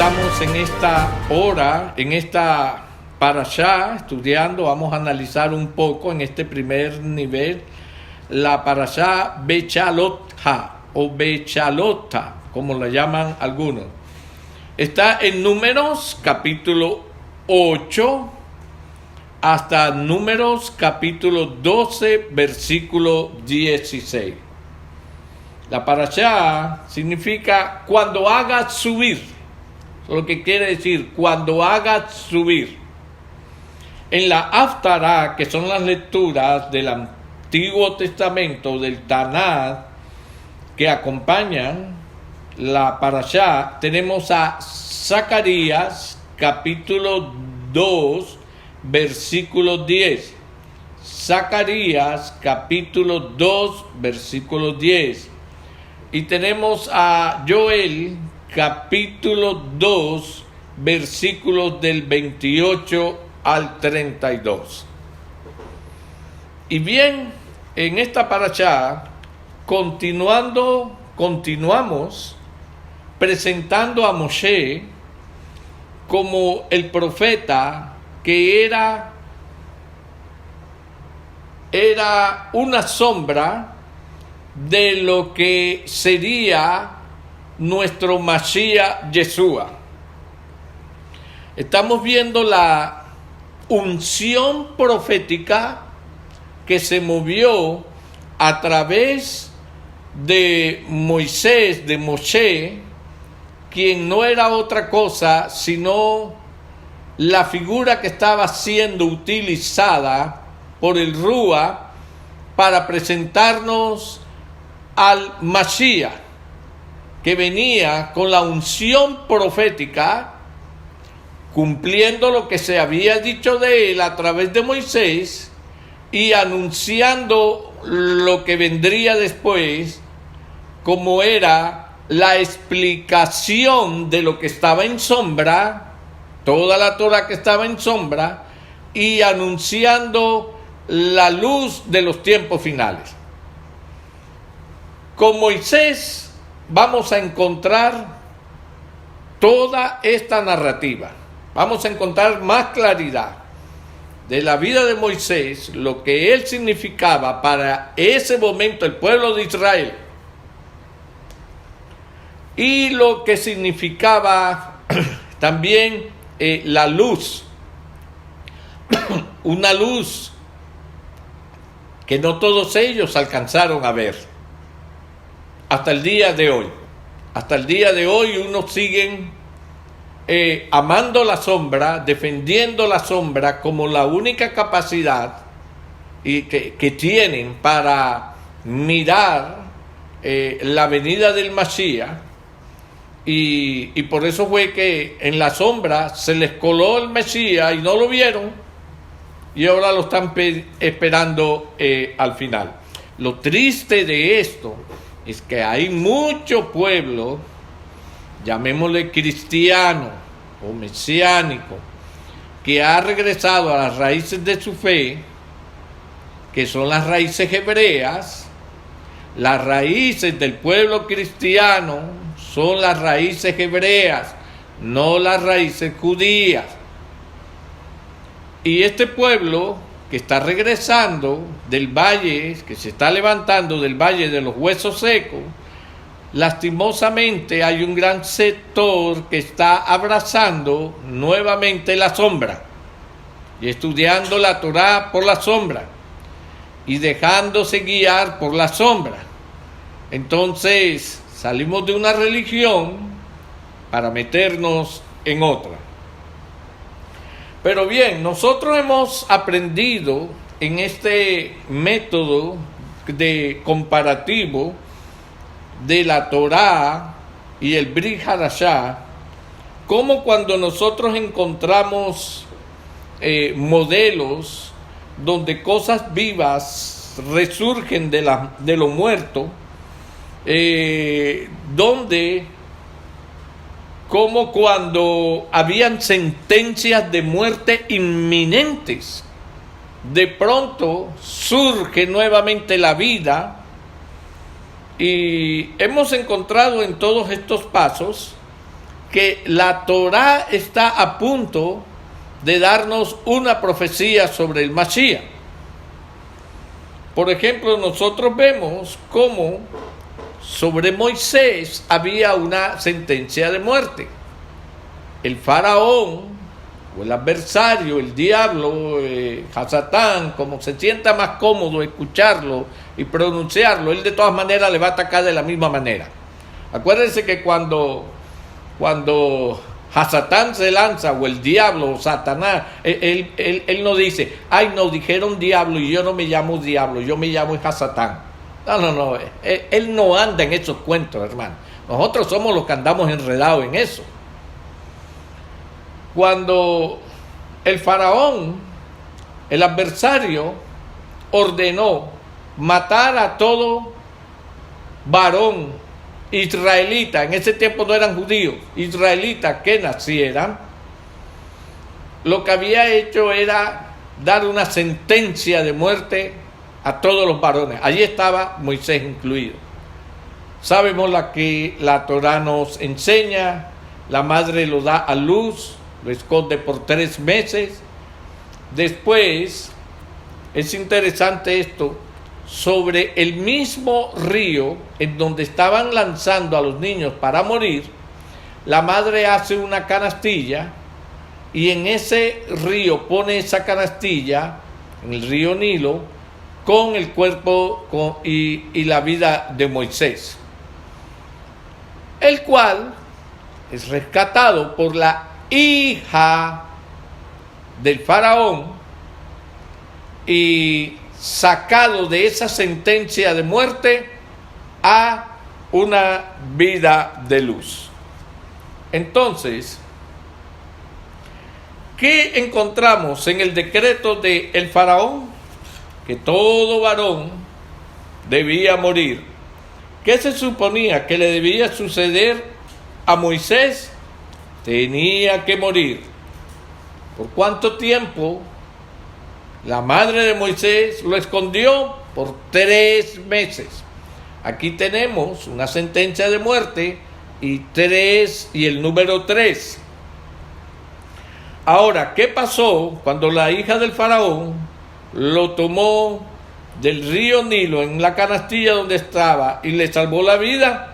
estamos en esta hora, en esta parashá, estudiando, vamos a analizar un poco en este primer nivel la parashá Bechalotha o Bechalota, como la llaman algunos. Está en Números capítulo 8 hasta Números capítulo 12 versículo 16. La parashá significa cuando hagas subir. Eso es lo que quiere decir, cuando hagas subir. En la Haftará, que son las lecturas del Antiguo Testamento, del Tanaj, que acompañan la parashá, tenemos a Zacarías capítulo 2 versículo 10. Zacarías capítulo 2 versículo 10. Y tenemos a Joel capítulo 2 versículos del 28 al 32. Y bien, en esta parashá continuamos presentando a Moshe como el profeta que era una sombra de lo que sería nuestro Mashiach Yeshua. Estamos viendo la unción profética que se movió a través de Moisés, de Moshe, quien no era otra cosa sino la figura que estaba siendo utilizada por el Rúa para presentarnos al Mashiach, que venía con la unción profética, cumpliendo lo que se había dicho de él a través de Moisés y anunciando lo que vendría después, como era la explicación de lo que estaba en sombra, toda la Torah que estaba en sombra, y anunciando la luz de los tiempos finales. Con Moisés vamos a encontrar toda esta narrativa. Vamos a encontrar más claridad de la vida de Moisés, lo que él significaba para ese momento el pueblo de Israel y lo que significaba también la luz, una luz que no todos ellos alcanzaron a ver. Hasta el día de hoy. Hasta el día de hoy unos siguen amando la sombra, defendiendo la sombra como la única capacidad que tienen para mirar la venida del Mashiach. Y por eso fue que en la sombra se les coló el Mesías y no lo vieron, y ahora lo están esperando al final. Lo triste de esto es que hay mucho pueblo, llamémosle cristiano o mesiánico, que ha regresado a las raíces de su fe, que son las raíces hebreas. Las raíces del pueblo cristiano son las raíces hebreas, no las raíces judías. Y este pueblo que está regresando del valle, que se está levantando del valle de los huesos secos, lastimosamente hay un gran sector que está abrazando nuevamente la sombra y estudiando la Torá por la sombra y dejándose guiar por la sombra. Entonces salimos de una religión para meternos en otra. Pero bien, nosotros hemos aprendido en este método de comparativo de la Torá y el Brit Hadashah, como cuando nosotros encontramos modelos donde cosas vivas resurgen de lo muerto, donde como cuando habían sentencias de muerte inminentes, de pronto surge nuevamente la vida. Y hemos encontrado en todos estos pasos que la Torá está a punto de darnos una profecía sobre el Mashiach. Por ejemplo, nosotros vemos cómo sobre Moisés había una sentencia de muerte. El faraón, o el adversario, el diablo, Hasatán, como se sienta más cómodo escucharlo y pronunciarlo, él de todas maneras le va a atacar de la misma manera. Acuérdense que cuando Hasatán se lanza, o el diablo, o Satanás, él no dice, ay, no, dijeron diablo y yo no me llamo diablo, yo me llamo Hasatán. No, él no anda en esos cuentos, hermano. Nosotros somos los que andamos enredados en eso. Cuando el faraón, el adversario, ordenó matar a todo varón israelita, en ese tiempo no eran judíos, israelitas que nacieran, lo que había hecho era dar una sentencia de muerte a todos los varones. Allí estaba Moisés incluido. Sabemos la que la Torá nos enseña: la madre lo da a luz, lo esconde por 3 meses. Después, es interesante esto, sobre el mismo río en donde estaban lanzando a los niños para morir, la madre hace una canastilla y en ese río pone esa canastilla, en el río Nilo, con el cuerpo y la vida de Moisés, el cual es rescatado por la hija del faraón y sacado de esa sentencia de muerte a una vida de luz. Entonces, ¿qué encontramos en el decreto del faraón? Que todo varón debía morir. ¿Qué se suponía que le debía suceder a Moisés? Tenía que morir. ¿Por cuánto tiempo? La madre de Moisés lo escondió por 3 meses. Aquí tenemos una sentencia de muerte y el número 3. Ahora, ¿qué pasó cuando la hija del faraón lo tomó del río Nilo en la canastilla donde estaba y le salvó la vida?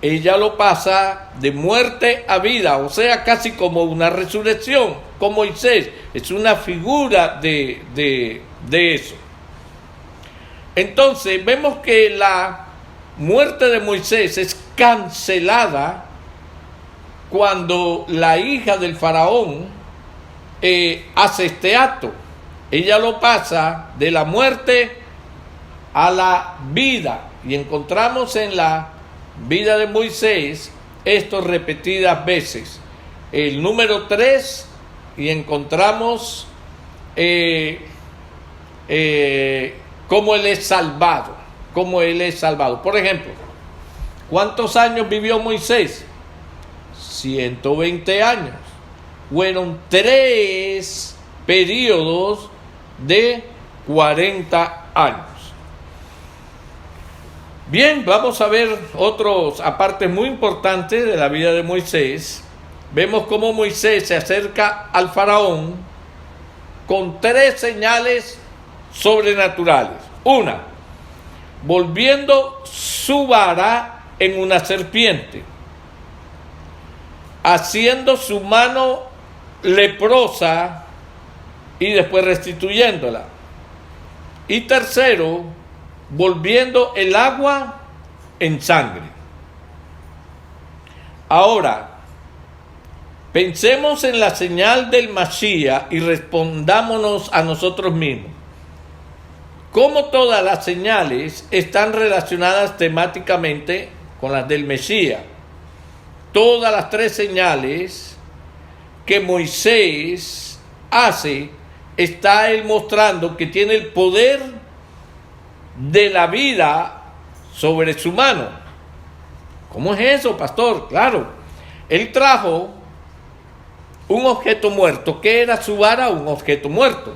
Ella lo pasa de muerte a vida, o sea, casi como una resurrección, con Moisés. Es una figura de eso. Entonces, vemos que la muerte de Moisés es cancelada cuando la hija del faraón hace este acto. Ella lo pasa de la muerte a la vida, y encontramos en la vida de Moisés esto repetidas veces. El número 3, y encontramos cómo él es salvado, Por ejemplo, ¿cuántos años vivió Moisés? 120 años. Fueron 3 periodos de 40 años. Bien, vamos a ver otros apartes muy importantes de la vida de Moisés. Vemos cómo Moisés se acerca al faraón con 3 señales sobrenaturales. Una, volviendo su vara en una serpiente, haciendo su mano leprosa y después restituyéndola. Y tercero, volviendo el agua en sangre. Ahora, pensemos en la señal del Mashiach y respondámonos a nosotros mismos. ¿Cómo todas las señales están relacionadas temáticamente con las del Mesías? Todas las 3 señales que Moisés hace, está él mostrando que tiene el poder de la vida sobre su mano. ¿Cómo es eso, pastor? Claro, él trajo un objeto muerto. ¿Qué era su vara? Un objeto muerto.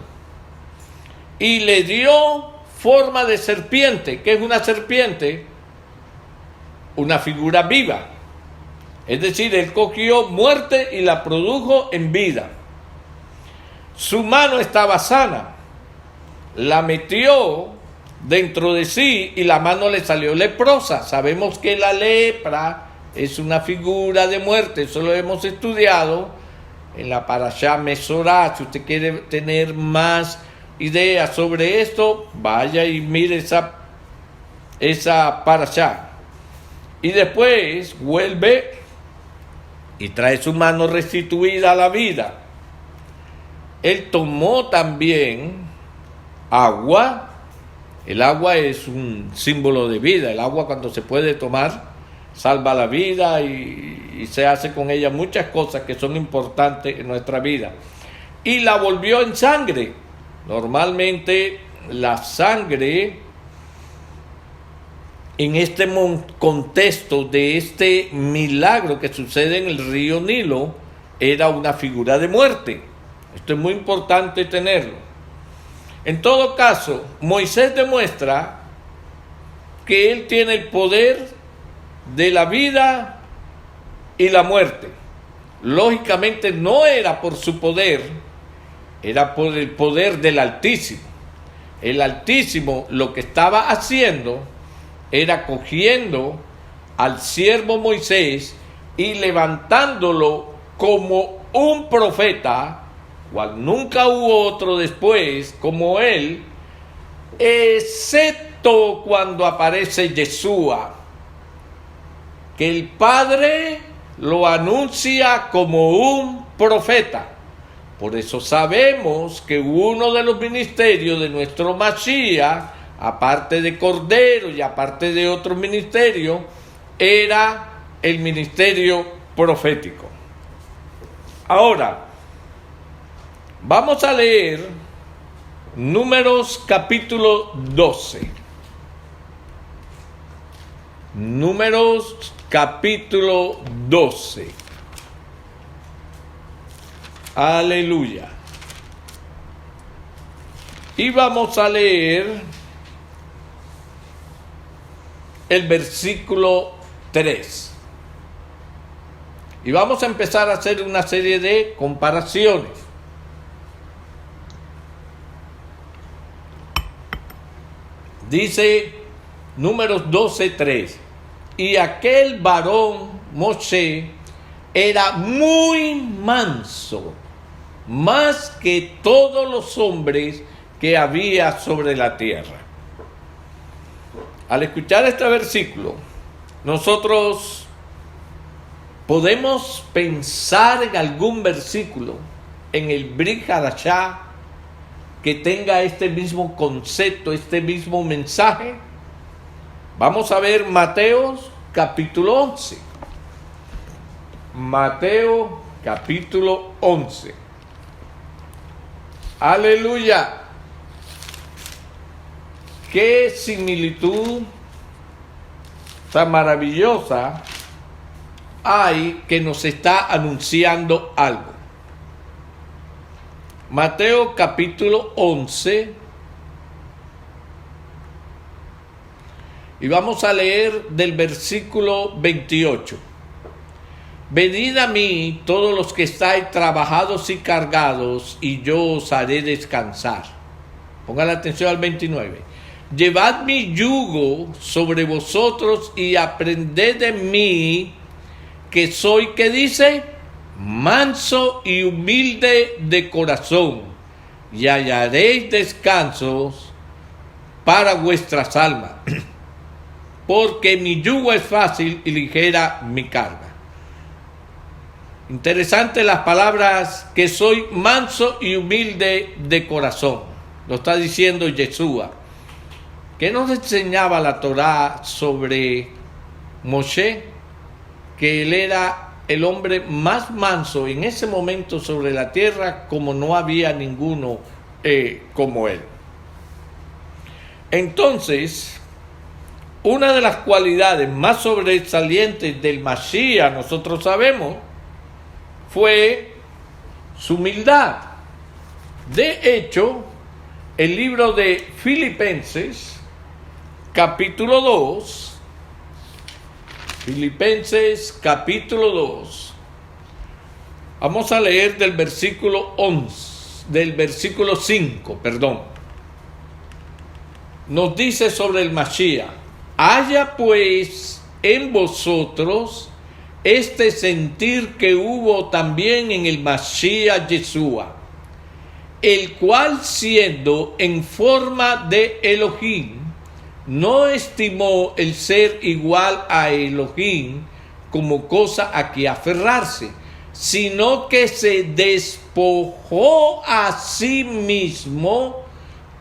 Y le dio forma de serpiente. ¿Qué es una serpiente? Una figura viva. Es decir, él cogió muerte y la produjo en vida. Su mano estaba sana, la metió dentro de sí y la mano le salió leprosa. Sabemos que la lepra es una figura de muerte, eso lo hemos estudiado en la Parashá Mesorá. Si usted quiere tener más ideas sobre esto, vaya y mire esa Parashá. Y después vuelve y trae su mano restituida a la vida. Él tomó también agua. El agua es un símbolo de vida. El agua, cuando se puede tomar, salva la vida y se hace con ella muchas cosas que son importantes en nuestra vida. Y la volvió en sangre. Normalmente la sangre, en este contexto de este milagro que sucede en el río Nilo, era una figura de muerte. Esto es muy importante tenerlo. En todo caso, Moisés demuestra que él tiene el poder de la vida y la muerte. Lógicamente no era por su poder, era por el poder del Altísimo. El Altísimo lo que estaba haciendo era cogiendo al siervo Moisés y levantándolo como un profeta, cual nunca hubo otro después como él, excepto cuando aparece Yeshua, que el Padre lo anuncia como un profeta. Por eso sabemos que uno de los ministerios de nuestro Mashiach, aparte de Cordero y aparte de otros ministerios, era el ministerio profético. Ahora, vamos a leer Números capítulo 12. Números capítulo 12. Aleluya. Y vamos a leer el versículo 3. Y vamos a empezar a hacer una serie de comparaciones. Dice Números 12:3. Y aquel varón Moshe era muy manso, más que todos los hombres que había sobre la tierra. Al escuchar este versículo, nosotros podemos pensar en algún versículo en el Brit Hadashah que tenga este mismo concepto, este mismo mensaje. Vamos a ver Mateo capítulo 11. Mateo capítulo 11. Aleluya. Qué similitud tan maravillosa hay, que nos está anunciando algo. Mateo capítulo 11. Y vamos a leer del versículo 28. Venid a mí todos los que estáis trabajados y cargados, y yo os haré descansar. Pongan atención al 29. Llevad mi yugo sobre vosotros y aprended de mí, que soy, ¿qué dice? Manso y humilde de corazón, y hallaréis descansos para vuestras almas, porque mi yugo es fácil y ligera mi carga. Interesante las palabras, que soy manso y humilde de corazón. Lo está diciendo Yeshua. ¿Qué nos enseñaba la Torá sobre Moshe? Que él era el hombre más manso en ese momento sobre la tierra, como no había ninguno como él. Entonces, una de las cualidades más sobresalientes del Mashiach, nosotros sabemos, fue su humildad. De hecho, el libro de Filipenses, capítulo 2, Filipenses capítulo 2. Vamos a leer del versículo 5, perdón. Nos dice sobre el Mashiach: haya pues en vosotros este sentir que hubo también en el Mashiach Yeshua, el cual, siendo en forma de Elohim, no estimó el ser igual a Elohim como cosa a que aferrarse, sino que se despojó a sí mismo,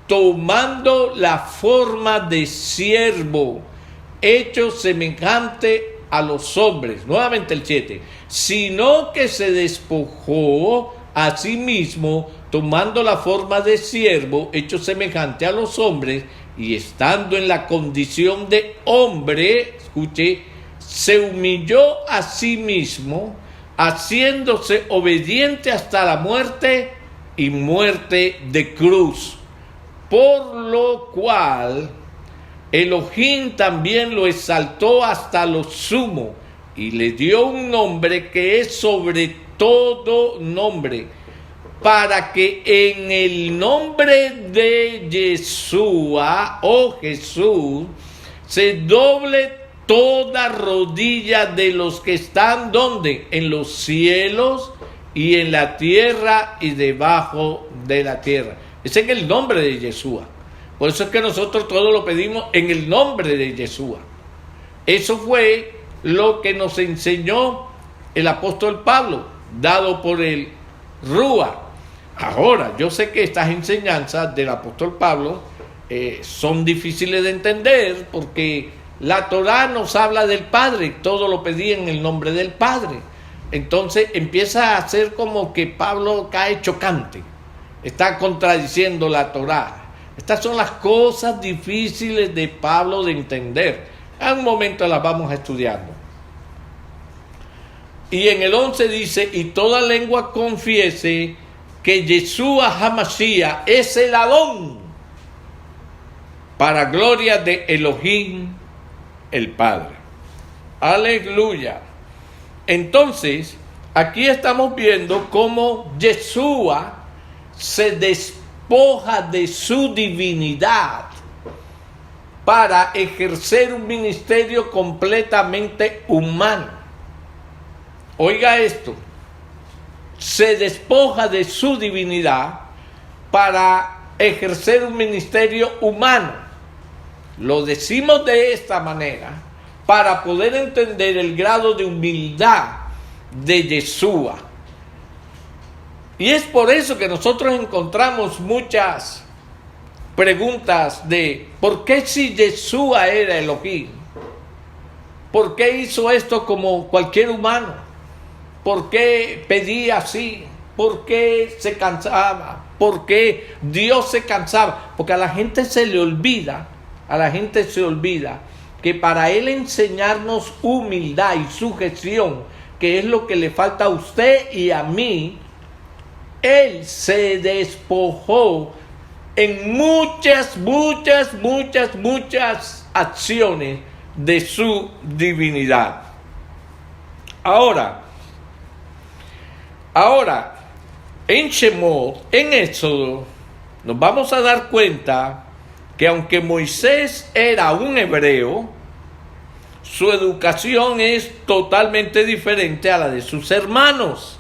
tomando la forma de siervo, hecho semejante a los hombres. Nuevamente el 7. Sino que se despojó a sí mismo, tomando la forma de siervo, hecho semejante a los hombres, y estando en la condición de hombre, escuche, se humilló a sí mismo, haciéndose obediente hasta la muerte y muerte de cruz. Por lo cual Elohim también lo exaltó hasta lo sumo y le dio un nombre que es sobre todo nombre, para que en el nombre de Yeshua, Jesús, se doble toda rodilla de los que están, ¿dónde? En los cielos y en la tierra y debajo de la tierra. Es en el nombre de Yeshua. Por eso es que nosotros todo lo pedimos en el nombre de Yeshua. Eso fue lo que nos enseñó el apóstol Pablo, dado por el Rúa. Ahora, yo sé que estas enseñanzas del apóstol Pablo son difíciles de entender, porque la Torá nos habla del Padre, todo lo pedía en el nombre del Padre. Entonces empieza a ser como que Pablo cae chocante, está contradiciendo la Torá. Estas son las cosas difíciles de Pablo de entender. En un momento las vamos estudiando. Y en el 11 dice: y toda lengua confiese que Yeshua HaMashiach es el Adón, para gloria de Elohim el Padre. Aleluya. Entonces, aquí estamos viendo cómo Yeshua se despoja de su divinidad para ejercer un ministerio completamente humano. Oiga esto: se despoja de su divinidad para ejercer un ministerio humano. Lo decimos de esta manera para poder entender el grado de humildad de Yeshua. Y es por eso que nosotros encontramos muchas preguntas de ¿por qué si Yeshua era Elohim? ¿Por qué hizo esto como cualquier humano? ¿Por qué pedía así? ¿Por qué se cansaba? ¿Por qué Dios se cansaba? Porque a la gente se le olvida, que para Él enseñarnos humildad y sujeción, que es lo que le falta a usted y a mí, Él se despojó en muchas acciones de su divinidad. Ahora, en Shemot, en Éxodo, nos vamos a dar cuenta que aunque Moisés era un hebreo, su educación es totalmente diferente a la de sus hermanos.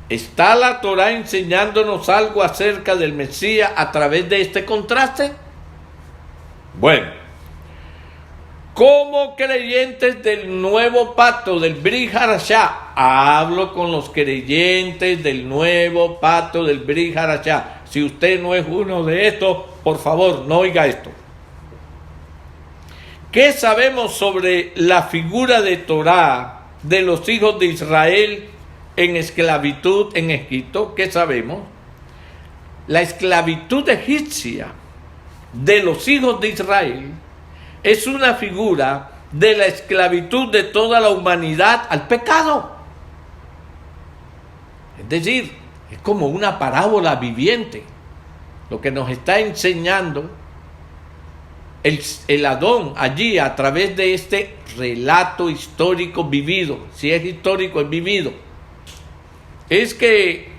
¿Está la Torá enseñándonos algo acerca del Mesías a través de este contraste? Bueno, como creyentes del nuevo pacto del Brit Hadashah, hablo con los creyentes del nuevo pacto del Brit Hadashah. Si usted no es uno de estos, por favor, no oiga esto. ¿Qué sabemos sobre la figura de Torá de los hijos de Israel en esclavitud en Egipto? ¿Qué sabemos? La esclavitud egipcia de los hijos de Israel es una figura de la esclavitud de toda la humanidad al pecado. Es decir, es como una parábola viviente, lo que nos está enseñando el Adón allí a través de este relato histórico vivido, si es histórico es vivido, es que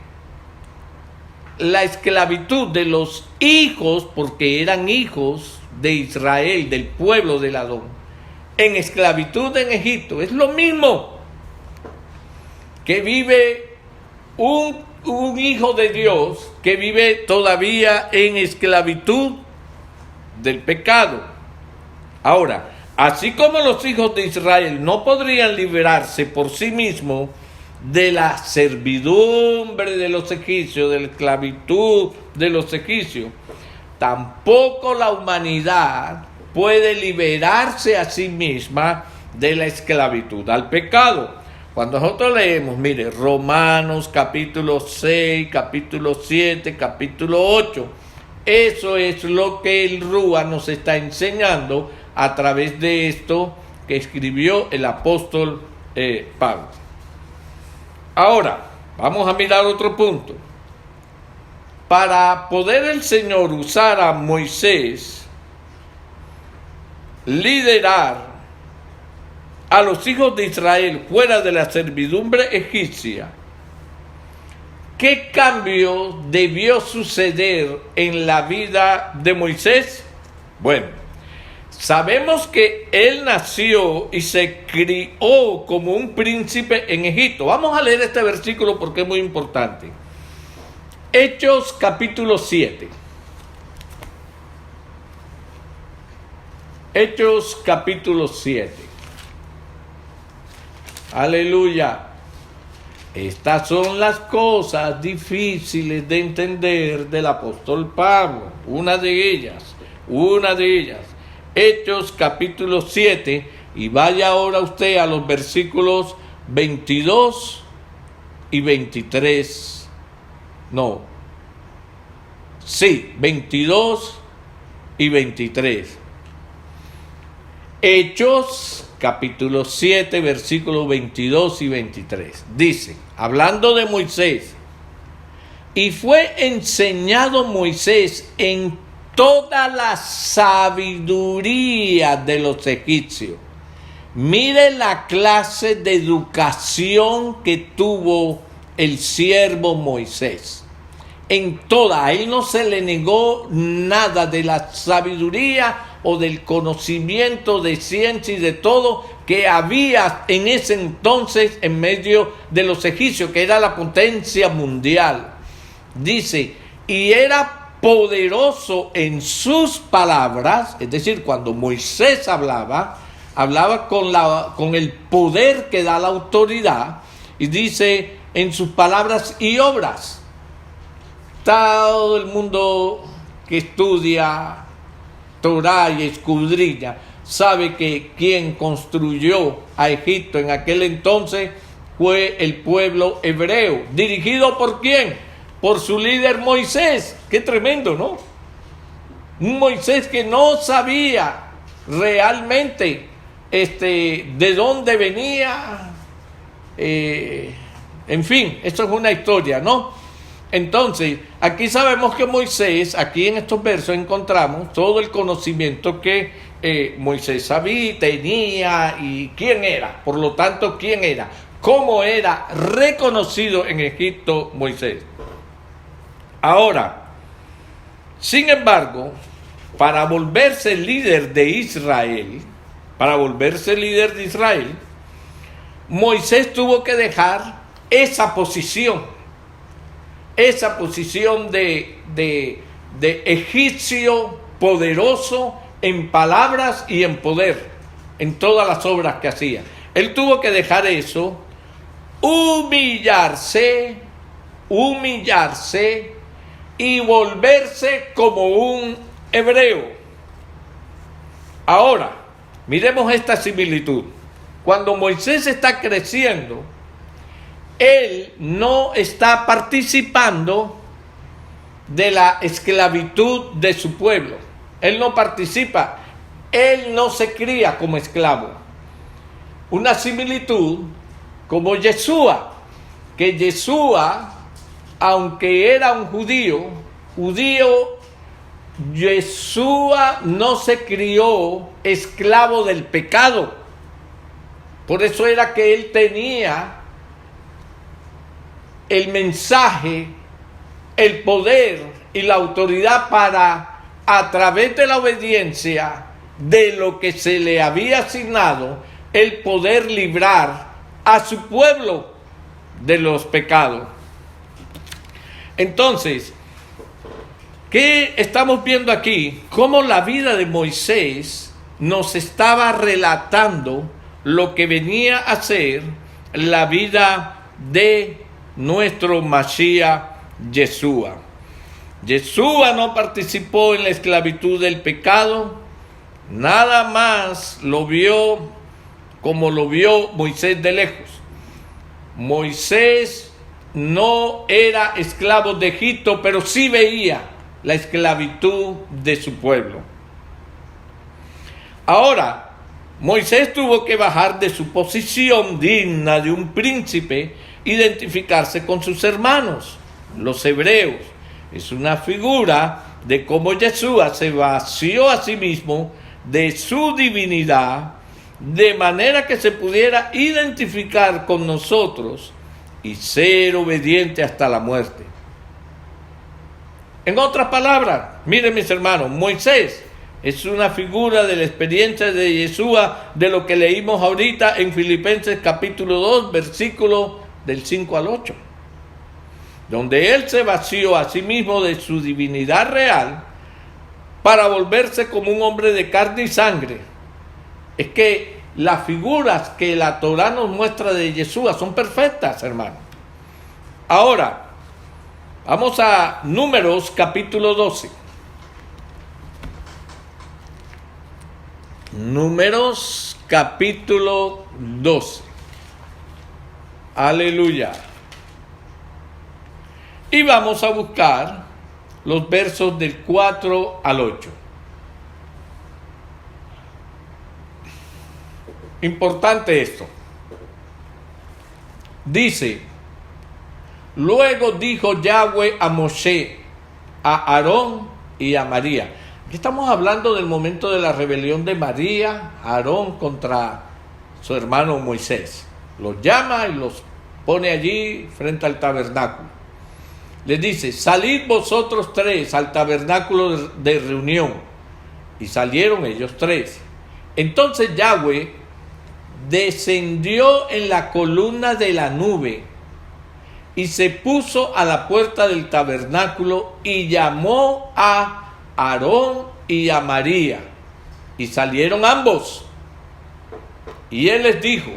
la esclavitud de los hijos, porque eran hijos de Israel, del pueblo del Adón, en esclavitud en Egipto, es lo mismo que vive un hijo de Dios que vive todavía en esclavitud del pecado. Ahora, así como los hijos de Israel no podrían liberarse por sí mismos de la servidumbre de los egipcios, de la esclavitud de los egipcios, tampoco la humanidad puede liberarse a sí misma de la esclavitud al pecado. Cuando nosotros leemos, mire, Romanos capítulo 6, capítulo 7, capítulo 8, eso es lo que el Rúa nos está enseñando a través de esto que escribió el apóstol Pablo. Ahora, vamos a mirar otro punto. Para poder el Señor usar a Moisés, liderar a los hijos de Israel fuera de la servidumbre egipcia, ¿qué cambio debió suceder en la vida de Moisés? Bueno, sabemos que él nació y se crió como un príncipe en Egipto. Vamos a leer este versículo porque es muy importante. Hechos capítulo 7. Hechos capítulo 7. Aleluya. Estas son las cosas difíciles de entender del apóstol Pablo. Una de ellas. Hechos capítulo 7. Y vaya ahora usted a los versículos 22 y 23. No. Sí, 22 y 23. Hechos capítulo 7, versículos 22 y 23. Dice, hablando de Moisés, y fue enseñado Moisés en toda la sabiduría de los egipcios. Mire la clase de educación que tuvo el siervo Moisés. En toda, a él no se le negó nada de la sabiduría o del conocimiento de ciencia y de todo que había en ese entonces en medio de los egipcios, que era la potencia mundial. Dice, y era poderoso en sus palabras, es decir, cuando Moisés hablaba con el poder que da la autoridad, y dice, en sus palabras y obras. Todo el mundo que estudia Torah y escudriña sabe que quien construyó a Egipto en aquel entonces fue el pueblo hebreo. ¿Dirigido por quién? Por su líder Moisés. Qué tremendo, ¿no? Un Moisés que no sabía realmente de dónde venía. En fin, esto es una historia, ¿no? Entonces, aquí sabemos que Moisés, aquí en estos versos encontramos todo el conocimiento que Moisés sabía, tenía y quién era. Por lo tanto, quién era, cómo era reconocido en Egipto Moisés. Ahora, sin embargo, para volverse líder de Israel, Moisés tuvo que dejar esa posición de egipcio poderoso en palabras y en poder, en todas las obras que hacía. Él tuvo que dejar eso, humillarse y volverse como un hebreo. Ahora, miremos esta similitud. Cuando Moisés está creciendo, él no está participando de la esclavitud de su pueblo. Él no participa. Él no se cría como esclavo. Una similitud como Yeshua, que Yeshua, aunque era un judío Yeshua no se crió esclavo del pecado. Por eso era que él tenía el mensaje, el poder y la autoridad para, a través de la obediencia de lo que se le había asignado, el poder librar a su pueblo de los pecados. Entonces, ¿qué estamos viendo aquí? Cómo la vida de Moisés nos estaba relatando lo que venía a ser la vida de nuestro Mashiach Yeshua. Yeshua no participó en la esclavitud del pecado, nada más lo vio como lo vio Moisés de lejos. Moisés no era esclavo de Egipto, pero sí veía la esclavitud de su pueblo. Ahora, Moisés tuvo que bajar de su posición digna de un príncipe, identificarse con sus hermanos, los hebreos. Es una figura de cómo Yeshua se vació a sí mismo de su divinidad, de manera que se pudiera identificar con nosotros y ser obediente hasta la muerte. En otras palabras, miren mis hermanos, Moisés es una figura de la experiencia de Yeshua, de lo que leímos ahorita en Filipenses capítulo 2, versículo del 5 al 8, donde él se vació a sí mismo de su divinidad real para volverse como un hombre de carne y sangre. Es que las figuras que la Torá nos muestra de Yeshua son perfectas, hermano. Ahora, vamos a Números capítulo 12. Números capítulo 12. Aleluya. Y vamos a buscar los versos del 4 al 8. Importante esto. Dice: luego dijo Yahweh a Moshe, a Aarón y a María. Aquí estamos hablando del momento de la rebelión de María, Aarón contra su hermano Moisés. Los llama y los pone allí frente al tabernáculo. Les dice: salid vosotros tres al tabernáculo de reunión. Y salieron ellos tres. Entonces Yahweh descendió en la columna de la nube y se puso a la puerta del tabernáculo y llamó a Aarón y a María, y salieron ambos. Y él les dijo: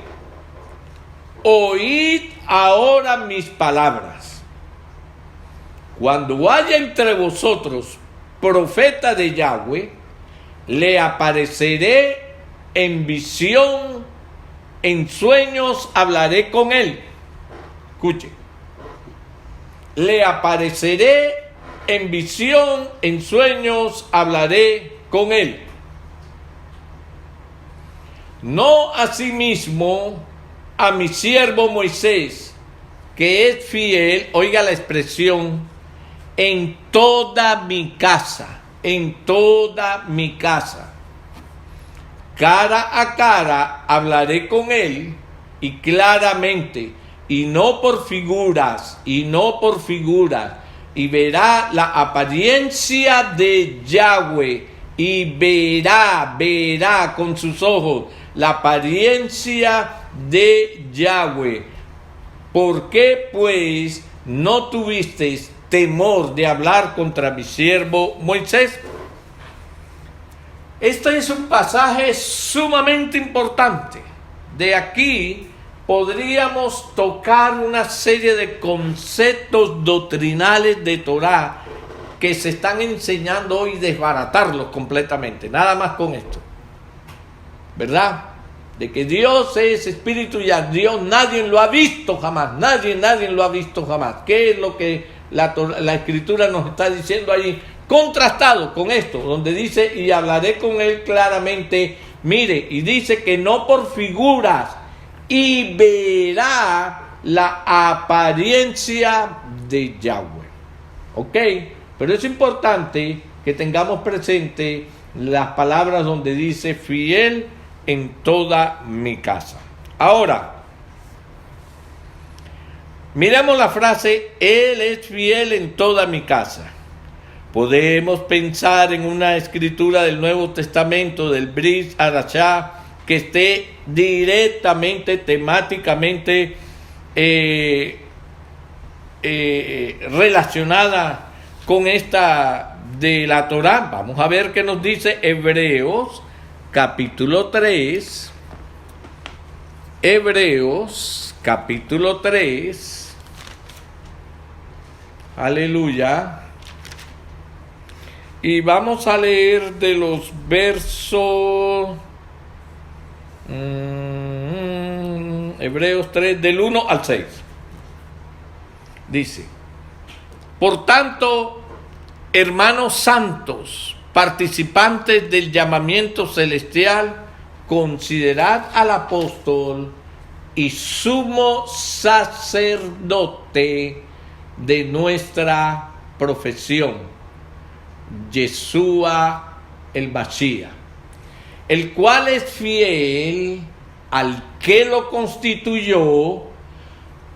oíd ahora mis palabras. Cuando haya entre vosotros profeta de Yahweh, le apareceré en visión, en sueños hablaré con él. Escuche. Le apareceré en visión, en sueños hablaré con él. No asimismo a mi siervo Moisés, que es fiel, oiga la expresión, en toda mi casa, en toda mi casa. Cara a cara hablaré con él y claramente, y no por figuras, y verá la apariencia de Yahweh, y verá con sus ojos la apariencia de Yahweh. ¿Por qué pues no tuvisteis temor de hablar contra mi siervo Moisés? Este es un pasaje sumamente importante. De aquí podríamos tocar una serie de conceptos doctrinales de Torá que se están enseñando hoy, desbaratarlos completamente, nada más con esto, ¿verdad? De que Dios es espíritu y a Dios nadie lo ha visto jamás, nadie lo ha visto jamás. ¿Qué es lo que la Escritura nos está diciendo ahí? Contrastado con esto, donde dice: y hablaré con él claramente. Mire, y dice que no por figuras, y verá la apariencia de Yahweh. Ok, pero es importante que tengamos presente las palabras donde dice fiel en toda mi casa. Ahora, miramos la frase, Él es fiel en toda mi casa. Podemos pensar en una escritura del Nuevo Testamento, del Brit Hadashah, que esté directamente, temáticamente relacionada con esta de la Torá. Vamos a ver qué nos dice Hebreos, capítulo 3. Hebreos, capítulo 3. Aleluya. Y vamos a leer de los versos Hebreos 3, del 1 al 6. Dice: por tanto, hermanos santos, participantes del llamamiento celestial, considerad al apóstol y sumo sacerdote de nuestra profesión, Yeshua el Mashiach, el cual es fiel al que lo constituyó,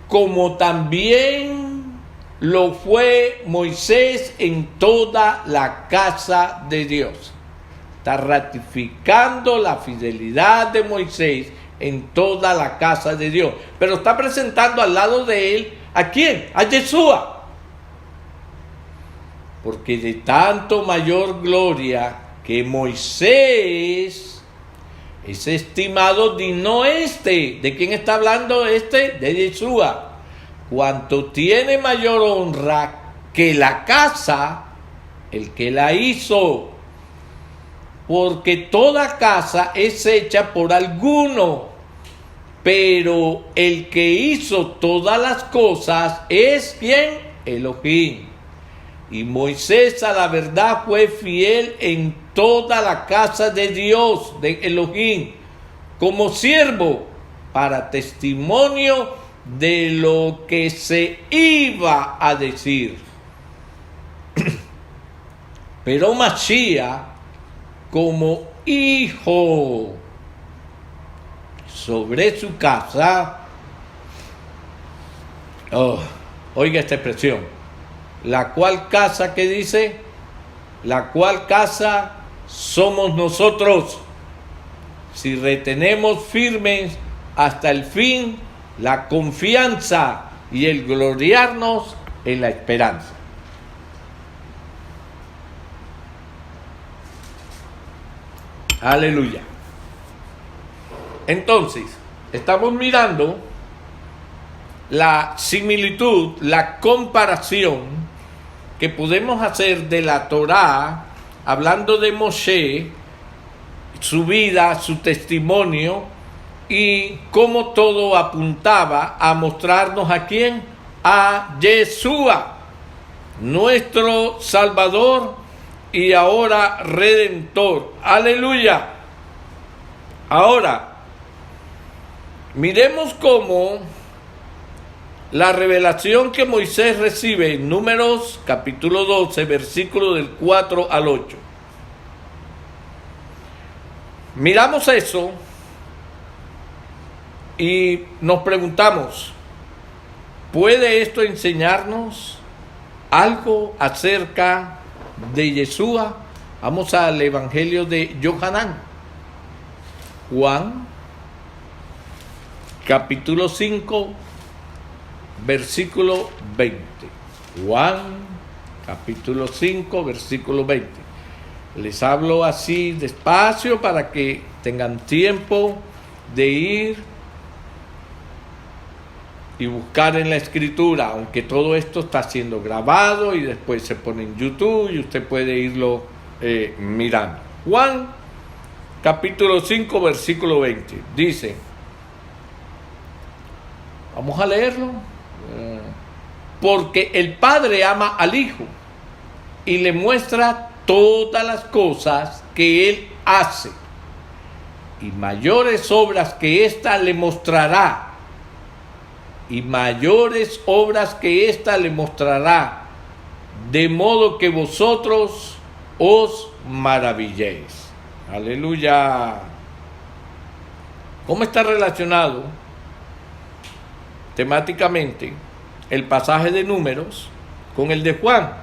como también lo fue Moisés en toda la casa de Dios. Está ratificando la fidelidad de Moisés en toda la casa de Dios, pero está presentando al lado de él, ¿a quién? A Yeshua. Porque de tanto mayor gloria que Moisés es estimado digno ¿de quién está hablando De Yeshua. Cuanto tiene mayor honra que la casa, el que la hizo. Porque toda casa es hecha por alguno, pero el que hizo todas las cosas es ¿quién? Elohim. Y Moisés a la verdad fue fiel en toda la casa de Dios, de Elohim, como siervo para testimonio de lo que se iba a decir. Pero Mashiach como hijo sobre su casa. Oiga esta expresión. La cual casa, ¿qué dice? La cual casa somos nosotros, si retenemos firmes hasta el fin la confianza y el gloriarnos en la esperanza. Aleluya. Entonces, estamos mirando la similitud, la comparación que podemos hacer de la Torá, hablando de Moshe, su vida, su testimonio, y cómo todo apuntaba a mostrarnos a quién, a Yeshua, nuestro Salvador y ahora Redentor. Aleluya. Ahora, miremos cómo la revelación que Moisés recibe en Números capítulo 12, versículo del 4 al 8. Miramos eso y nos preguntamos, ¿puede esto enseñarnos algo acerca de Yeshua? Vamos al Evangelio de Yohanan. Juan, capítulo 5, versículo 20. Juan, capítulo 5, versículo 20. Les hablo así despacio para que tengan tiempo de ir y buscar en la escritura, aunque todo esto está siendo grabado y después se pone en YouTube y usted puede irlo mirando. Juan, capítulo 5, versículo 20. Dice, vamos a leerlo. Porque el Padre ama al Hijo y le muestra todas las cosas que Él hace, y mayores obras que ésta le mostrará, de modo que vosotros os maravilléis. Aleluya. ¿Cómo está relacionado temáticamente el pasaje de Números con el de Juan?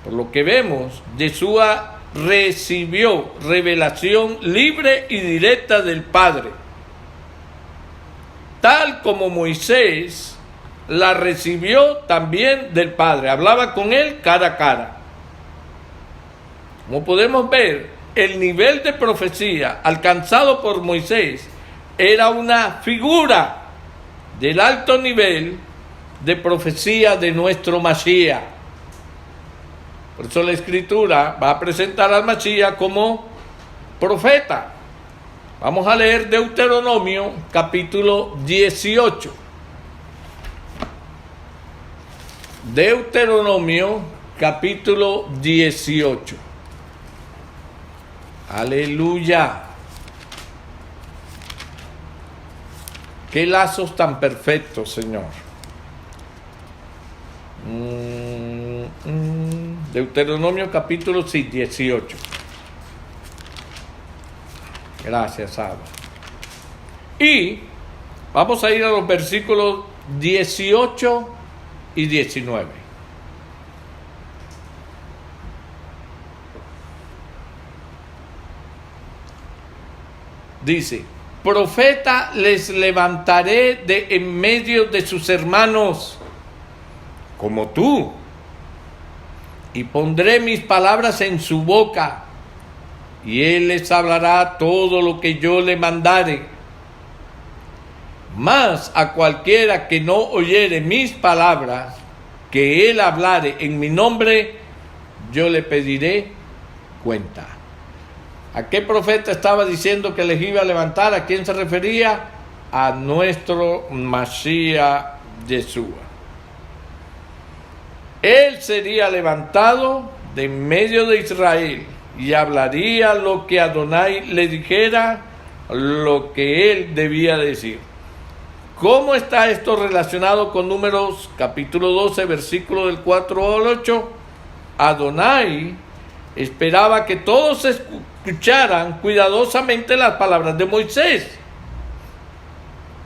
Por lo que vemos, Yeshua recibió revelación libre y directa del Padre, tal como Moisés la recibió también del Padre. Hablaba con él cara a cara. Como podemos ver, el nivel de profecía alcanzado por Moisés era una figura del alto nivel de profecía de nuestro Mashiach. Por eso la Escritura va a presentar al Mashiach como profeta. Vamos a leer Deuteronomio capítulo 18. Deuteronomio capítulo 18. Aleluya. Qué lazos tan perfectos, Señor. Deuteronomio capítulo 18. Gracias, Abba. Y vamos a ir a los versículos 18 y 19. Dice: profeta les levantaré de en medio de sus hermanos, como tú, y pondré mis palabras en su boca, y él les hablará todo lo que yo le mandare. Mas a cualquiera que no oyere mis palabras, que él hablare en mi nombre, yo le pediré cuenta. ¿A qué profeta estaba diciendo que les iba a levantar? ¿A quién se refería? A nuestro Mashiach Yeshua. Él sería levantado de en medio de Israel y hablaría lo que Adonai le dijera, lo que él debía decir. ¿Cómo está esto relacionado con Números capítulo 12, versículo del 4 al 8? Adonai esperaba que todos escucharan cuidadosamente las palabras de Moisés.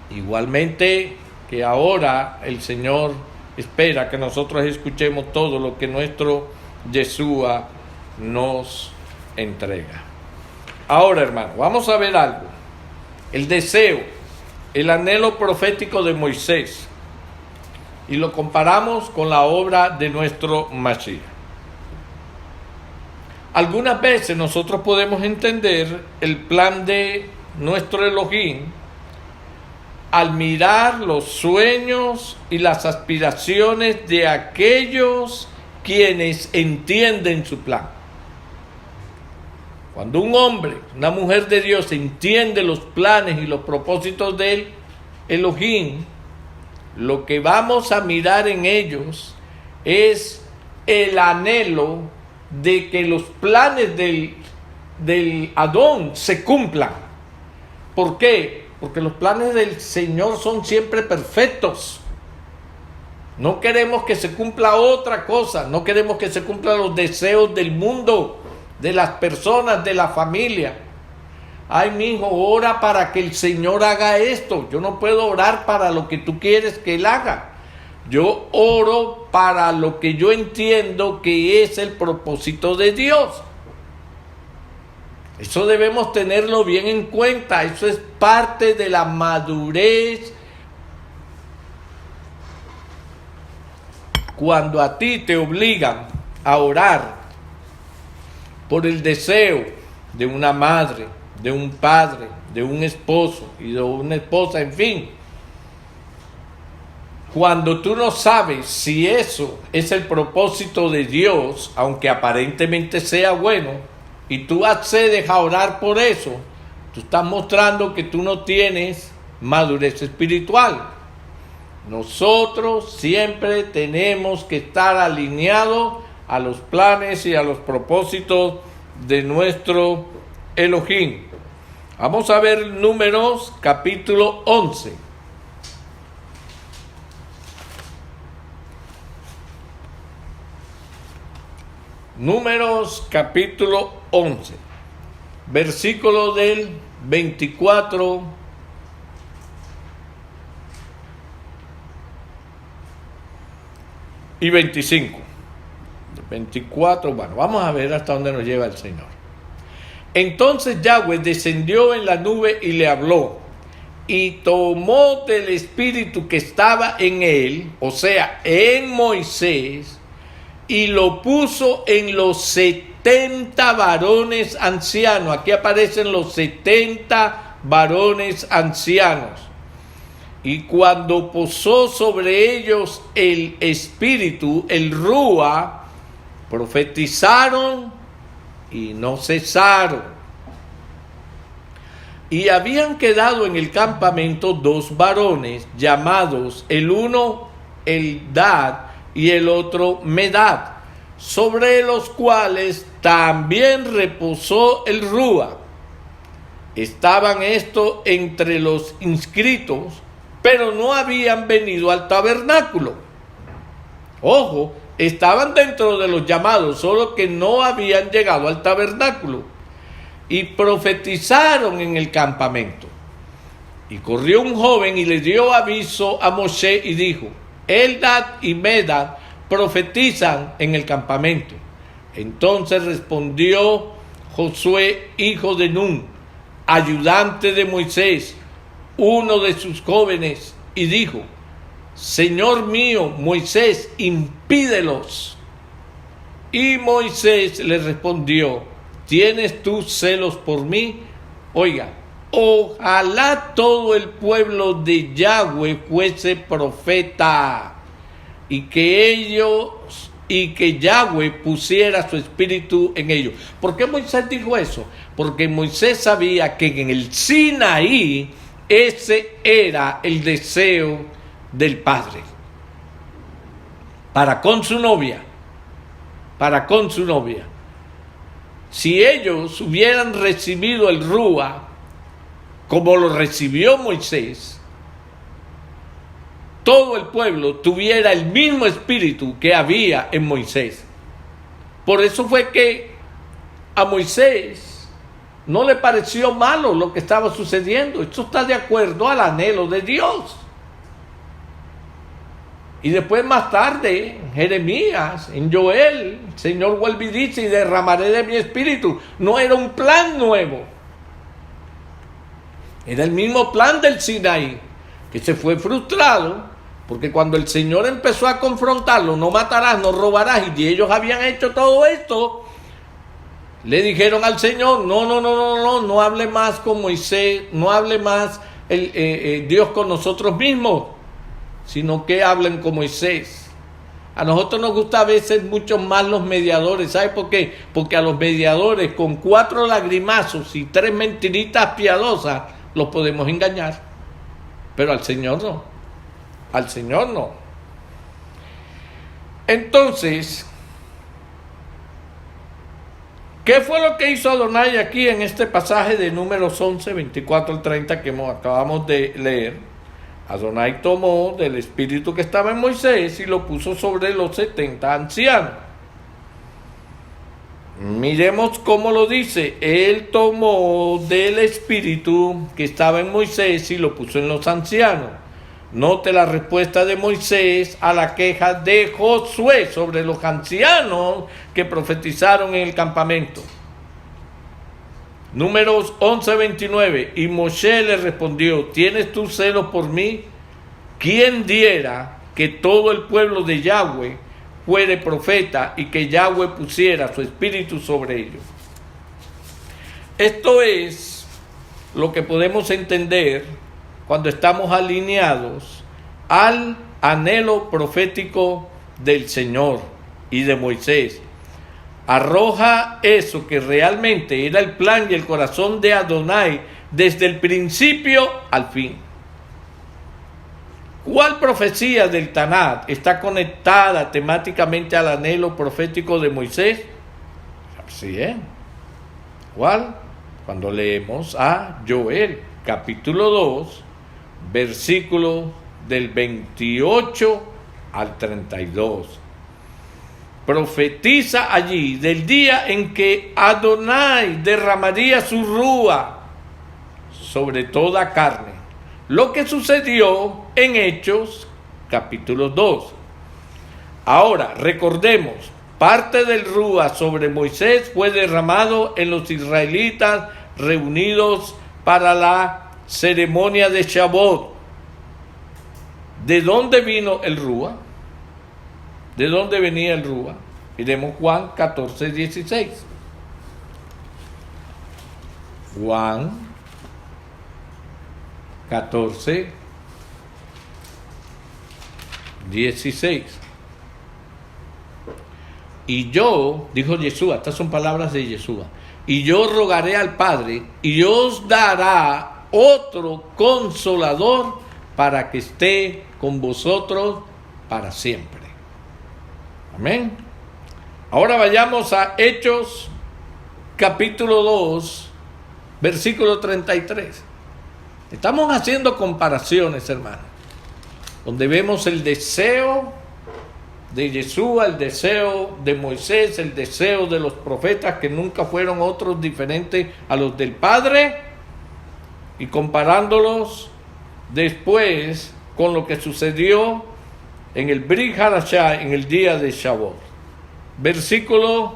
Igualmente que ahora el Señor espera que nosotros escuchemos todo lo que nuestro Yeshua nos entrega. Ahora, hermano, vamos a ver algo. El deseo, el anhelo profético de Moisés, y lo comparamos con la obra de nuestro Mashiach. Algunas veces nosotros podemos entender el plan de nuestro Elohim al mirar los sueños y las aspiraciones de aquellos quienes entienden su plan. Cuando un hombre, una mujer de Dios entiende los planes y los propósitos del Elohim, lo que vamos a mirar en ellos es el anhelo de que los planes del Adón se cumplan. ¿Por qué? Porque los planes del Señor son siempre perfectos. No queremos que se cumpla otra cosa, no queremos que se cumplan los deseos del mundo, de las personas, de la familia. Ay, mi hijo, ora para que el Señor haga esto. Yo no puedo orar para lo que tú quieres que Él haga. Yo oro para lo que yo entiendo que es el propósito de Dios. Eso debemos tenerlo bien en cuenta. Eso es parte de la madurez. Cuando a ti te obligan a orar por el deseo de una madre, de un padre, de un esposo y de una esposa, en fin. Cuando tú no sabes si eso es el propósito de Dios, aunque aparentemente sea bueno, y tú accedes a orar por eso, tú estás mostrando que tú no tienes madurez espiritual. Nosotros siempre tenemos que estar alineados a los planes y a los propósitos de nuestro Elohim. Vamos a ver Números capítulo 11. Números capítulo 11, versículo del 24 y 25. 24, bueno, vamos a ver hasta dónde nos lleva el Señor. Entonces Yahweh descendió en la nube y le habló, y tomó del espíritu que estaba en él, o sea, en Moisés, y lo puso en los 70 varones ancianos. Aquí aparecen los 70 varones ancianos. Y cuando posó sobre ellos el espíritu, el Rúa, profetizaron y no cesaron. Y habían quedado en el campamento 2 varones, llamados el uno Eldad y el otro Medad, sobre los cuales también reposó el Rúa. Estaban estos entre los inscritos, pero no habían venido al tabernáculo. Ojo, estaban dentro de los llamados, solo que no habían llegado al tabernáculo. Y profetizaron en el campamento. Y corrió un joven y le dio aviso a Moshe y dijo: Eldad y Medad profetizan en el campamento. Entonces respondió Josué, hijo de Nun, ayudante de Moisés, uno de sus jóvenes, y dijo: Señor mío, Moisés, impídelos. Y Moisés le respondió: ¿Tienes tú celos por mí? Oiga, ojalá todo el pueblo de Yahweh fuese profeta, y que Yahweh pusiera su espíritu en ellos. ¿Por qué Moisés dijo eso? Porque Moisés sabía que en el Sinaí ese era el deseo del Padre para con su novia. Si ellos hubieran recibido el Rúa como lo recibió Moisés, todo el pueblo tuviera el mismo espíritu que había en Moisés. Por eso fue que a Moisés no le pareció malo lo que estaba sucediendo. Esto está de acuerdo al anhelo de Dios. Y después, más tarde, en Jeremías, en Joel, el Señor vuelve y dice: y derramaré de mi espíritu. No era un plan nuevo. Era el mismo plan del Sinaí, que se fue frustrado, porque cuando el Señor empezó a confrontarlo: no matarás, no robarás, y ellos habían hecho todo esto, le dijeron al Señor: no hable más con Moisés, no hable más Dios con nosotros mismos, sino que hablen con Moisés. A nosotros nos gusta a veces mucho más los mediadores. ¿Sabe por qué? Porque a los mediadores con 4 lagrimazos y 3 mentiritas piadosas los podemos engañar, pero al Señor no. Al Señor no. Entonces, ¿qué fue lo que hizo Adonai aquí en este pasaje de Números 11, 24 al 30 que acabamos de leer? Adonai tomó del espíritu que estaba en Moisés y lo puso sobre los 70 ancianos. Miremos cómo lo dice. Él tomó del espíritu que estaba en Moisés y lo puso en los ancianos. Note la respuesta de Moisés a la queja de Josué sobre los ancianos que profetizaron en el campamento. Números 11:29. Y Moshe le respondió: ¿tienes tú celos por mí? ¿Quién diera que todo el pueblo de Yahweh fuere profeta y que Yahweh pusiera su espíritu sobre ellos? Esto es lo que podemos entender cuando estamos alineados al anhelo profético del Señor y de Moisés. Arroja eso que realmente era el plan y el corazón de Adonai desde el principio al fin. ¿Cuál profecía del Tanat está conectada temáticamente al anhelo profético de Moisés? Sí, ¿cuál? Cuando leemos a Joel, capítulo 2, versículo del 28 al 32. profetiza allí del día en que Adonai derramaría su rúa sobre toda carne, lo que sucedió en Hechos capítulo 2. Ahora, recordemos, parte del rúa sobre Moisés fue derramado en los israelitas reunidos para la ceremonia de Shavuot. ¿De dónde vino el rúa? ¿De dónde venía el rúa? Miremos Juan 14, 16. Juan 14, 16. Y yo, dijo Yeshua, estas son palabras de Yeshua, y yo rogaré al Padre, y os dará otro consolador para que esté con vosotros para siempre. Amén. Ahora vayamos a Hechos capítulo 2, versículo 33. Estamos haciendo comparaciones, hermanos, donde vemos el deseo de Yeshua, el deseo de Moisés, el deseo de los profetas, que nunca fueron otros diferentes a los del Padre, y comparándolos después con lo que sucedió en el Brit Hadashah, en el día de Shavuot. Versículo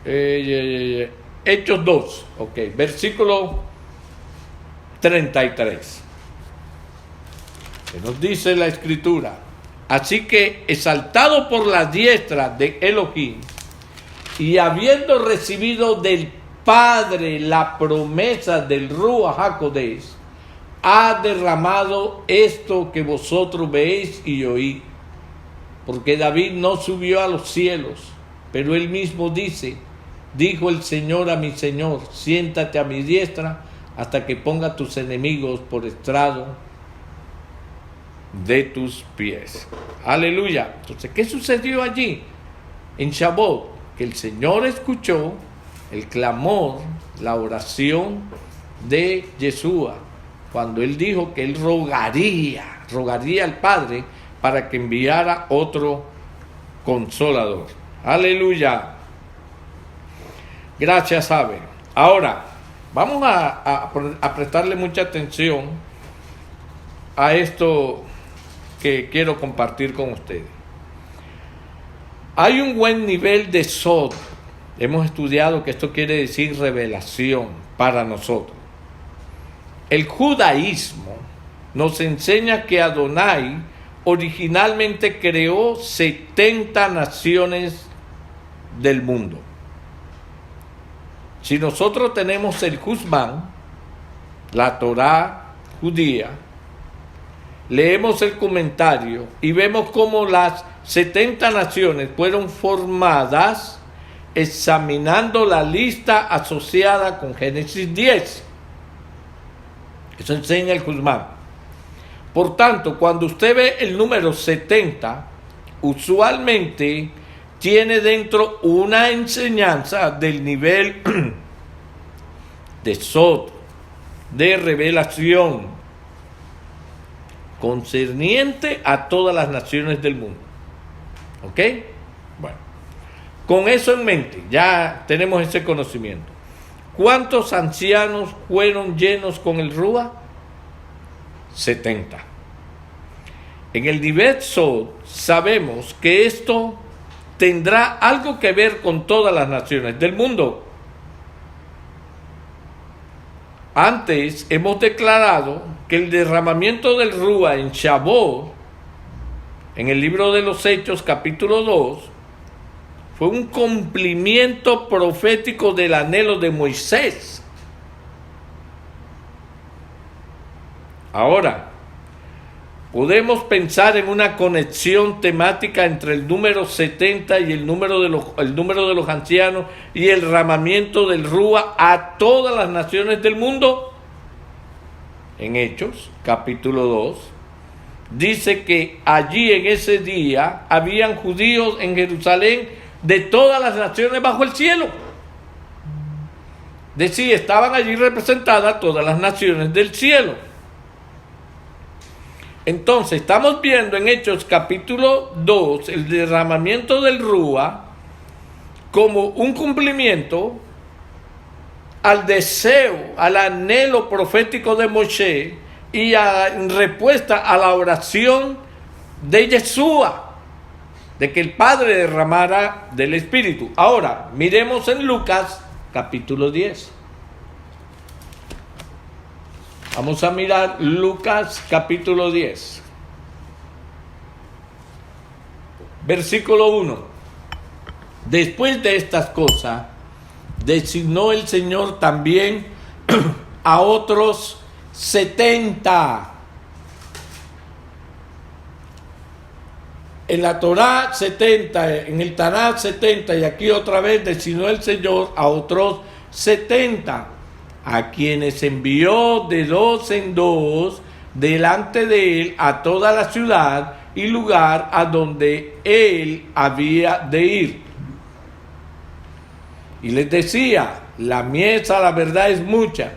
Hechos 2, versículo 33. Que nos dice la Escritura: así que, exaltado por la diestra de Elohim, y habiendo recibido del Padre la promesa del Ruach HaKodesh, ha derramado esto que vosotros veis y oís. Porque David no subió a los cielos, pero él mismo dice: dijo el Señor a mi Señor, siéntate a mi diestra hasta que ponga tus enemigos por estrado de tus pies. Aleluya. Entonces, ¿qué sucedió allí en Shavuot? Que el Señor escuchó el clamor, la oración de Yeshua, cuando él dijo que él rogaría al Padre para que enviara otro consolador. Aleluya. Gracias, Abel. Ahora, vamos a prestarle mucha atención a esto que quiero compartir con ustedes. Hay un buen nivel de sod. Hemos estudiado que esto quiere decir revelación para nosotros. El judaísmo nos enseña que Adonai originalmente creó 70 naciones del mundo. Si nosotros tenemos el Husman, la Torá judía, leemos el comentario y vemos cómo las 70 naciones fueron formadas examinando la lista asociada con Génesis 10. Eso enseña el Husman. Por tanto, cuando usted ve el número 70, usualmente tiene dentro una enseñanza del nivel de sod, de revelación, concerniente a todas las naciones del mundo. ¿Ok? Bueno, con eso en mente, ya tenemos ese conocimiento. ¿Cuántos ancianos fueron llenos con el Rúa? 70. En el nivel Sod sabemos que esto tendrá algo que ver con todas las naciones del mundo. Antes hemos declarado que el derramamiento del Rúa en Shavuot, en el libro de los Hechos capítulo 2, fue un cumplimiento profético del anhelo de Moisés. Ahora, podemos pensar en una conexión temática entre el número 70 y el número de los ancianos y el derramamiento del Rúa a todas las naciones del mundo. En Hechos, capítulo 2, dice que allí en ese día habían judíos en Jerusalén de todas las naciones bajo el cielo. Decía, estaban allí representadas todas las naciones del cielo. Entonces, estamos viendo en Hechos capítulo 2 el derramamiento del Rúa como un cumplimiento al deseo, al anhelo profético de Moisés y en respuesta a la oración de Yeshua, de que el Padre derramara del Espíritu. Ahora, miremos en Lucas capítulo 10. Vamos a mirar Lucas capítulo 10. Versículo 1. Después de estas cosas, designó el Señor también a otros 70. En la Torá 70, en el Tanakh 70, y aquí otra vez designó el Señor a otros 70, a quienes envió de dos en dos delante de él a toda la ciudad y lugar a donde él había de ir. Y les decía: la mies a la verdad es mucha,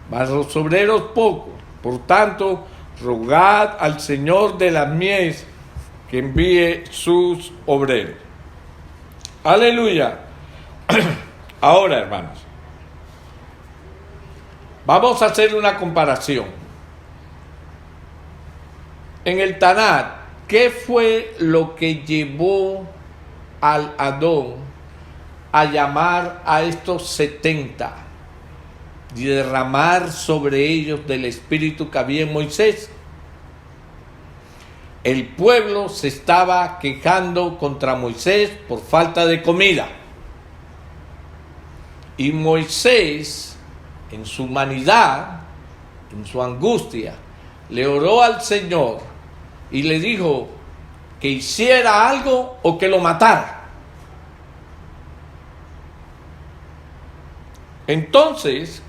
mas los obreros pocos. Por tanto, rogad al Señor de la mies que envíe sus obreros. Aleluya. Ahora, hermanos, vamos a hacer una comparación. En el Tanakh, ¿qué fue lo que llevó al Adón a llamar a estos 70 y derramar sobre ellos del Espíritu que había en Moisés? El pueblo se estaba quejando contra Moisés por falta de comida. Y Moisés, en su humanidad, en su angustia, le oró al Señor y le dijo que hiciera algo o que lo matara. Entonces,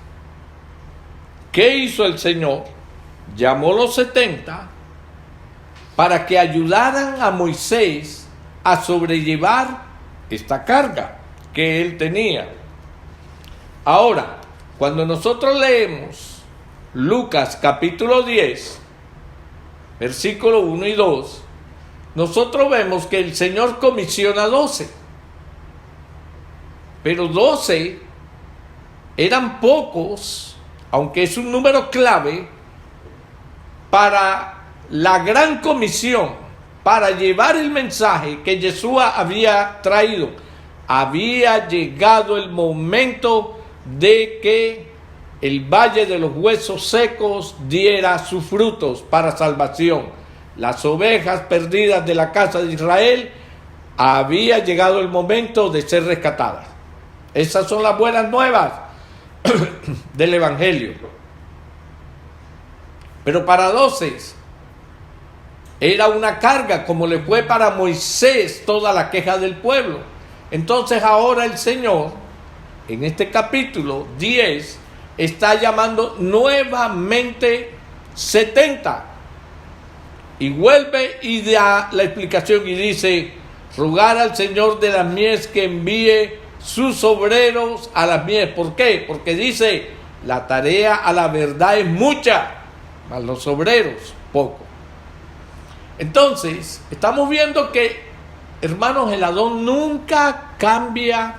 ¿qué hizo el Señor? Llamó a los 70 para que ayudaran a Moisés a sobrellevar esta carga que él tenía. Ahora, cuando nosotros leemos Lucas capítulo 10, versículo 1 y 2, nosotros vemos que el Señor comisiona 12. Pero 12 eran pocos, aunque es un número clave, para la gran comisión, para llevar el mensaje que Yeshua había traído. Había llegado el momento de que el valle de los huesos secos diera sus frutos para salvación. Las ovejas perdidas de la casa de Israel, había llegado el momento de ser rescatadas. Esas son las buenas nuevas del Evangelio. Pero para 12 era una carga, como le fue para Moisés toda la queja del pueblo. Entonces ahora el Señor, en este capítulo 10, está llamando nuevamente 70. Y vuelve y da la explicación y dice: rogar al Señor de las mies que envíe sus obreros a las mies. ¿Por qué? Porque dice: la tarea a la verdad es mucha, mas los obreros poco. Entonces, estamos viendo que, hermanos, el Adón nunca cambia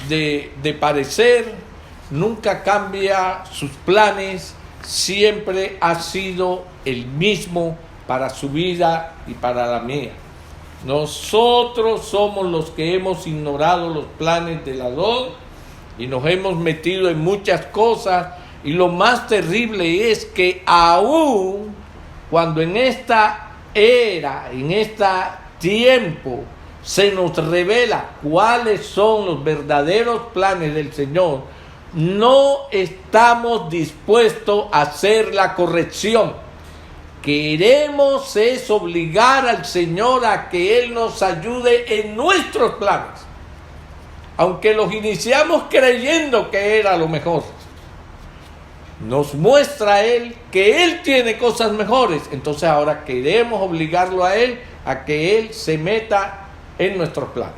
de parecer, nunca cambia sus planes, siempre ha sido el mismo para su vida y para la mía. Nosotros somos los que hemos ignorado los planes del Adón y nos hemos metido en muchas cosas. Y lo más terrible es que aún cuando en esta era, en este tiempo, se nos revela cuáles son los verdaderos planes del Señor, no estamos dispuestos a hacer la corrección. Queremos es obligar al Señor a que Él nos ayude en nuestros planes, aunque los iniciamos creyendo que era lo mejor. Nos muestra Él que Él tiene cosas mejores. Entonces ahora queremos obligarlo a Él a que Él se meta en nuestros planes.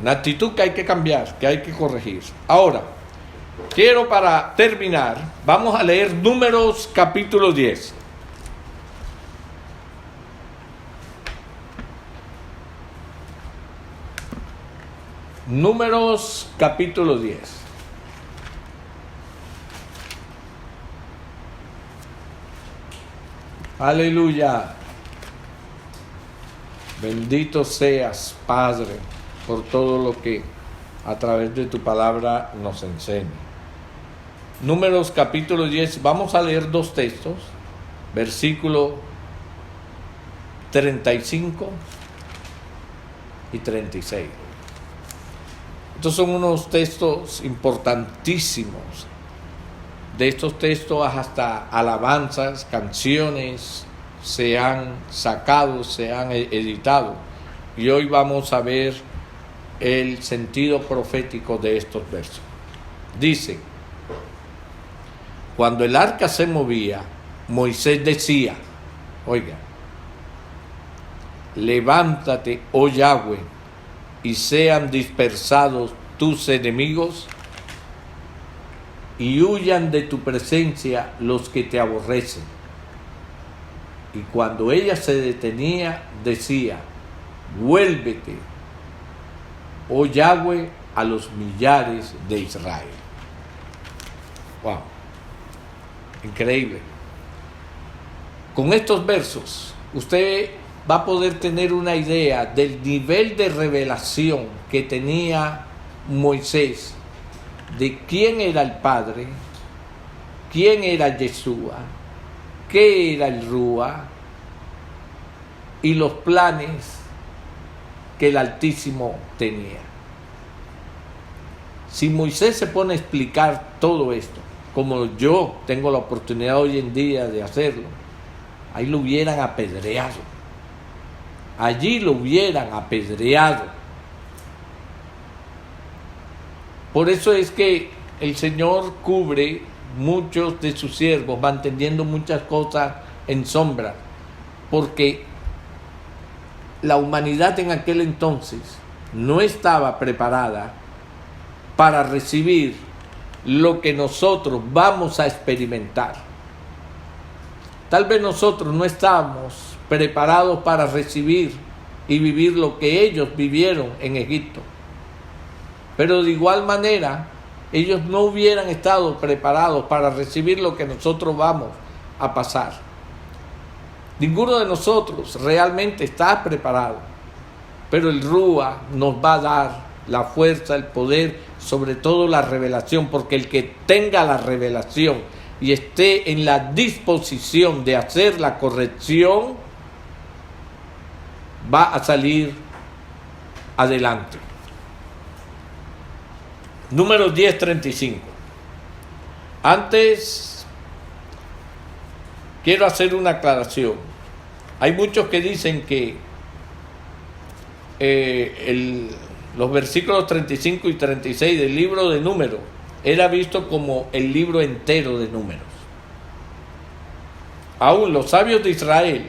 Una actitud que hay que cambiar, que hay que corregir. Ahora, quiero para terminar, vamos a leer Números capítulo 10. Números capítulo 10. Aleluya. Bendito seas, Padre, por todo lo que a través de tu palabra nos enseña. Números capítulo 10, vamos a leer dos textos, versículo 35 y 36. Estos son unos textos importantísimos. De estos textos hasta alabanzas, canciones se han sacado, se han editado. Y hoy vamos a ver el sentido profético de estos versos. Dice: cuando el arca se movía, Moisés decía, oiga, levántate, oh Yahweh, y sean dispersados tus enemigos, y huyan de tu presencia los que te aborrecen. Y cuando ella se detenía, decía, vuélvete, oh Yahweh, a los millares de Israel. Wow, increíble. Con estos versos, usted va a poder tener una idea del nivel de revelación que tenía Moisés, de quién era el Padre, quién era Yeshua, qué era el Rúa y los planes que el Altísimo tenía. Si Moisés se pone a explicar todo esto, como yo tengo la oportunidad hoy en día de hacerlo, ahí lo hubieran apedreado. Allí lo hubieran apedreado. Por eso es que el Señor cubre muchos de sus siervos, manteniendo muchas cosas en sombra, porque la humanidad en aquel entonces no estaba preparada para recibir lo que nosotros vamos a experimentar. Tal vez nosotros no estábamos preparados para recibir y vivir lo que ellos vivieron en Egipto. Pero de igual manera, ellos no hubieran estado preparados para recibir lo que nosotros vamos a pasar. Ninguno de nosotros realmente está preparado, pero el Rúa nos va a dar la fuerza, el poder, sobre todo la revelación, porque el que tenga la revelación y esté en la disposición de hacer la corrección, va a salir adelante. Número 10:35. Antes, quiero hacer una aclaración. Hay muchos que dicen que los versículos 35 y 36 del libro de Números era visto como el libro entero de Números. Aún los sabios de Israel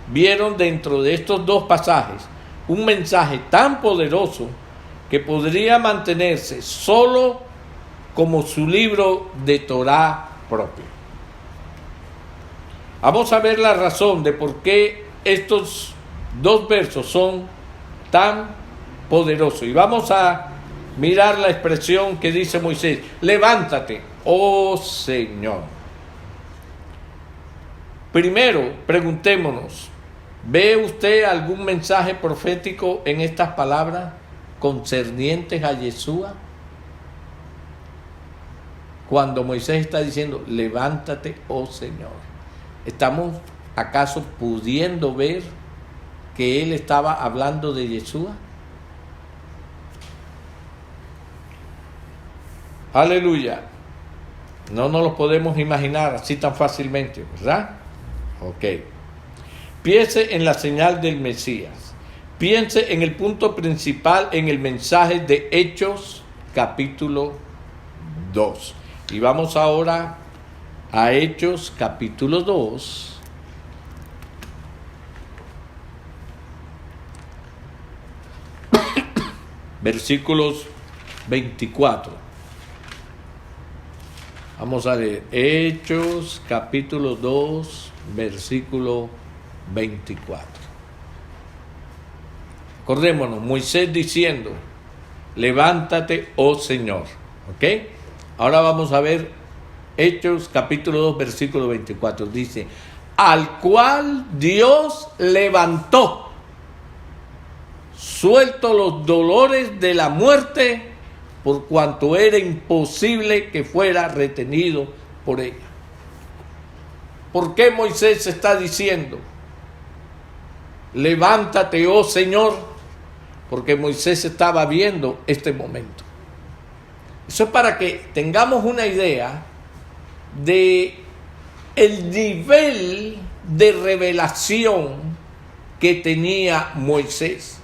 vieron dentro de estos dos pasajes un mensaje tan poderoso que podría mantenerse solo como su libro de Torá propio. Vamos a ver la razón de por qué estos dos versos son tan poderosos. Y vamos a mirar la expresión que dice Moisés: levántate, oh Señor. Primero, preguntémonos, ¿ve usted algún mensaje profético en estas palabras concernientes a Yeshua? Cuando Moisés está diciendo, levántate, oh Señor, ¿estamos acaso pudiendo ver que él estaba hablando de Yeshua? Aleluya. No nos lo podemos imaginar así tan fácilmente, ¿verdad? Ok. Piense en la señal del Mesías. Piense en el punto principal en el mensaje de Hechos capítulo 2. Y vamos ahora a Hechos capítulo 2. Versículos 24. Vamos a leer Hechos capítulo 2, versículo 24. Acordémonos, Moisés diciendo, levántate, oh Señor. ¿Ok? Ahora vamos a ver Hechos capítulo 2, versículo 24. Dice, al cual Dios levantó, suelto los dolores de la muerte, por cuanto era imposible que fuera retenido por ella. ¿Por qué Moisés está diciendo, levántate, oh Señor? Porque Moisés estaba viendo este momento. Eso es para que tengamos una idea de el nivel de revelación que tenía Moisés.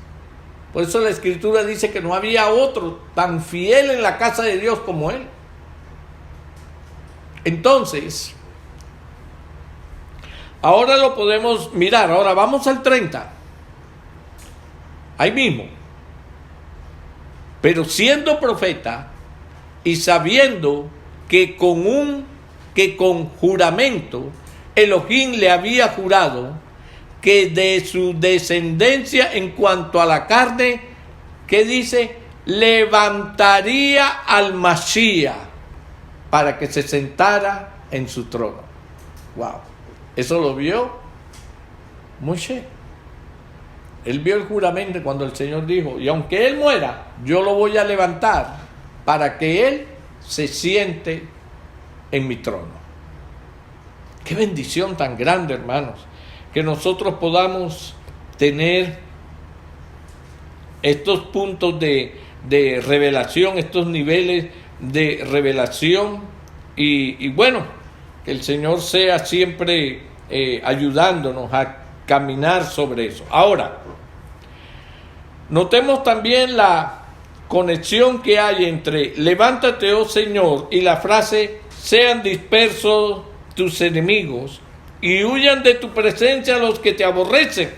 Por eso la Escritura dice que no había otro tan fiel en la casa de Dios como él. Entonces, ahora lo podemos mirar. Ahora vamos al 30. Ahí mismo. Pero siendo profeta y sabiendo que con juramento Elohim le había jurado que de su descendencia en cuanto a la carne, que dice, levantaría al Mashiach para que se sentara en su trono. Wow. Eso lo vio Moisés. Él vio el juramento cuando el Señor dijo, y aunque él muera, yo lo voy a levantar para que él se siente en mi trono. Qué bendición tan grande, hermanos, que nosotros podamos tener estos puntos de revelación, estos niveles de revelación, y bueno, que el Señor sea siempre ayudándonos a caminar sobre eso. Ahora, notemos también la conexión que hay entre levántate, oh Señor, y la frase sean dispersos tus enemigos y huyan de tu presencia los que te aborrecen.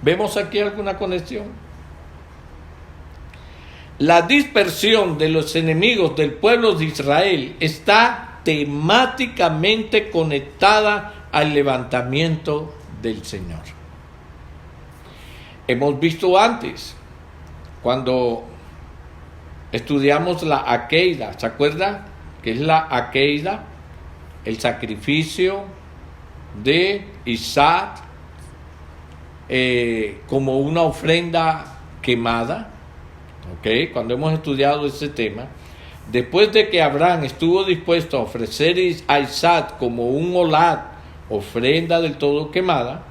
¿Vemos aquí alguna conexión? La dispersión de los enemigos del pueblo de Israel está temáticamente conectada al levantamiento del Señor. Hemos visto antes, cuando estudiamos la Akeida, ¿se acuerda? ¿Qué es la Akeida? El sacrificio de Isaac como una ofrenda quemada. ¿Ok? Cuando hemos estudiado ese tema, después de que Abraham estuvo dispuesto a ofrecer a Isaac como un olad, ofrenda del todo quemada,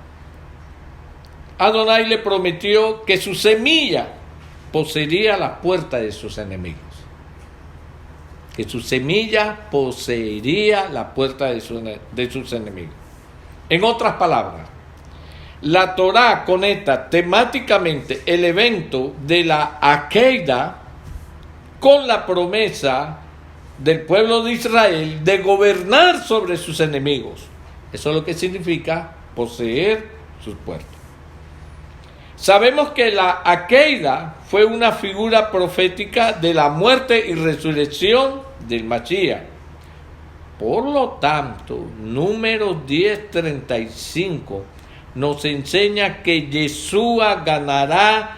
Adonai le prometió que su semilla poseería la puerta de sus enemigos. Que su semilla poseería la puerta de sus enemigos. En otras palabras, la Torá conecta temáticamente el evento de la Akeida con la promesa del pueblo de Israel de gobernar sobre sus enemigos. Eso es lo que significa poseer sus puertas. Sabemos que la Akeida fue una figura profética de la muerte y resurrección del Mashiach. Por lo tanto, Números 10:35 nos enseña que Yeshua ganará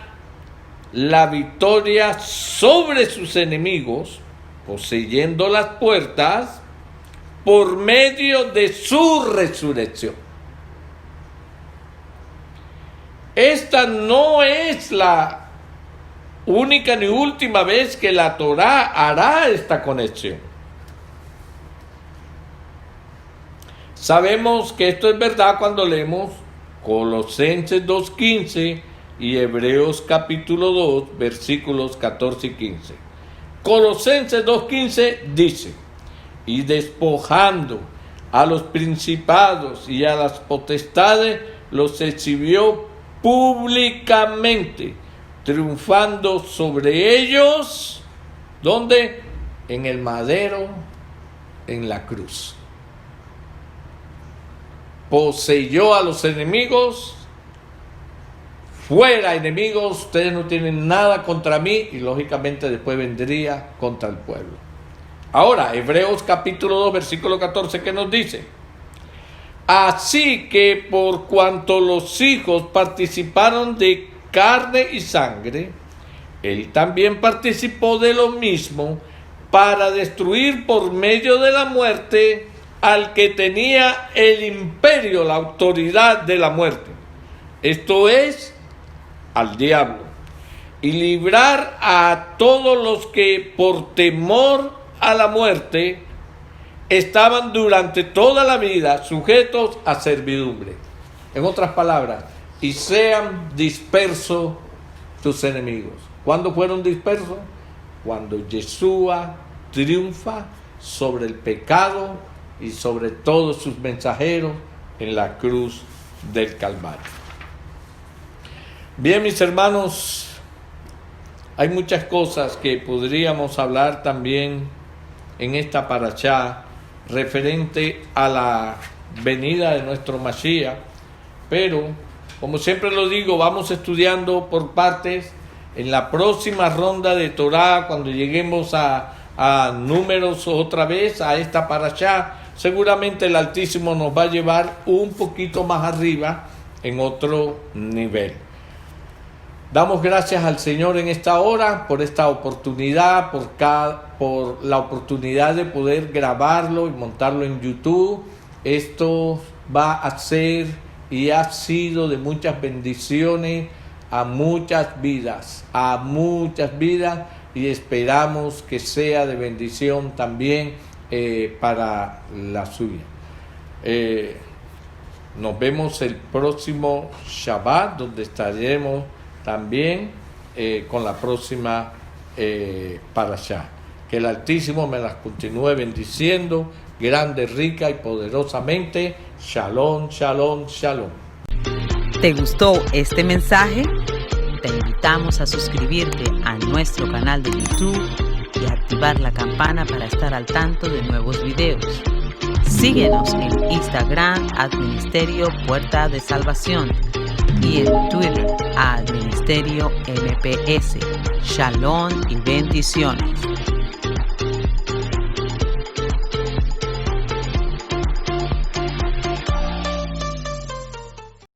la victoria sobre sus enemigos, poseyendo las puertas, por medio de su resurrección. Esta no es la única ni última vez que la Torá hará esta conexión. Sabemos que esto es verdad cuando leemos Colosenses 2:15 y Hebreos capítulo 2, versículos 14 y 15. Colosenses 2:15 dice, y despojando a los principados y a las potestades, los exhibió públicamente, triunfando sobre ellos, ¿dónde? En el madero, en la cruz. Poseyó a los enemigos, fuera enemigos, ustedes no tienen nada contra mí, y lógicamente después vendría contra el pueblo. Ahora, Hebreos capítulo 2, versículo 14, ¿qué nos dice? Así que por cuanto los hijos participaron de carne y sangre, él también participó de lo mismo para destruir por medio de la muerte al que tenía el imperio, la autoridad de la muerte. Esto es, al diablo. Y librar a todos los que por temor a la muerte estaban durante toda la vida sujetos a servidumbre. En otras palabras, y sean dispersos tus enemigos. ¿Cuándo fueron dispersos? Cuando Yeshua triunfa sobre el pecado y sobre todos sus mensajeros en la cruz del Calvario. Bien, mis hermanos, hay muchas cosas que podríamos hablar también en esta parashá referente a la venida de nuestro Mashiach, pero como siempre lo digo, vamos estudiando por partes. En la próxima ronda de Torah, cuando lleguemos a números otra vez, a esta parashá, seguramente el Altísimo nos va a llevar un poquito más arriba en otro nivel. Damos gracias al Señor en esta hora por esta oportunidad, por la oportunidad de poder grabarlo y montarlo en YouTube. Esto va a ser y ha sido de muchas bendiciones a muchas vidas, y esperamos que sea de bendición también para la suya. Nos vemos el próximo Shabbat, donde estaremos también con la próxima parashá. Que el Altísimo me las continúe bendiciendo grande, rica y poderosamente. Shalom, shalom, shalom. ¿Te gustó este mensaje? Te invitamos a suscribirte a nuestro canal de YouTube y activar la campana para estar al tanto de nuevos videos. Síguenos en Instagram @Ministerio Puerta de Salvación y en Twitter @Ministerio MPS. Shalom y bendiciones.